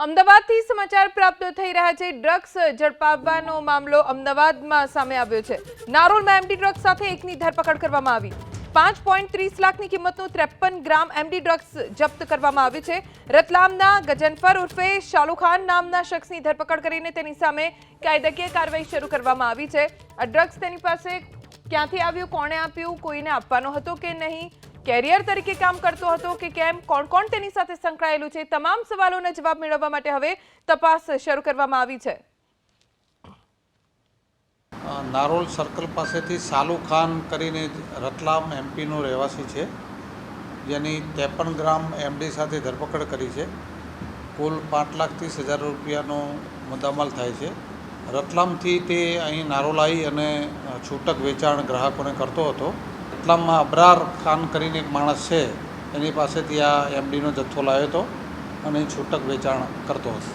અમદાવાદથી સમાચાર પ્રાપ્ત થઈ રહ્યા છે। ડ્રગ્સ ઝડપાવવાનો મામલો અમદાવાદમાં સામે આવ્યો છે। નારોલમાં એમડી ડ્રગ્સ સાથે એકની ધરપકડ કરવામાં આવી। 5.30 લાખની કિંમતનું 53 ગ્રામ એમડી ડ્રગ્સ જપ્ત કરવામાં આવ્યું છે। રતલામના ગજનફર ઉર્ફે શાલુખાન નામના શખ્સની ધરપકડ કરીને તેની સામે કાયદાકીય કાર્યવાહી શરૂ કરવામાં આવી છે। આ ડ્રગ્સ તેની પાસે ક્યાંથી આવ્યું, કોણે આપ્યું, કોઈને આપવાનો હતો કે નહીં, કેરિયર તરીકે કામ કરતો હતો કે કેમ, કોણ કોણ તેની સાથે સંકળાયેલું છે, તમામ સવાલોના જવાબ મેળવવા માટે હવે તપાસ શરૂ કરવામાં આવી છે। નારોલ સર્કલ પાસેથી સાલુ ખાન કરીને રતલામ એમપીનો રહેવાસી છે, જેની 53 ગ્રામ એમડી સાથે ધરપકડ કરી છે। કુલ 5,30,000 રૂપિયાનો મુદ્દામાલ થાય છે। રતલામથી તે અહીં નારોલ આવી અને છૂટક વેચાણ ગ્રાહકોને કરતો હતો। રતલામમાં અબરાર ખાન કરીને એક માણસ છે, એની પાસેથી આ એમડીનો જથ્થો લાવ્યો હતો અને છૂટક વેચાણ કરતો હતો।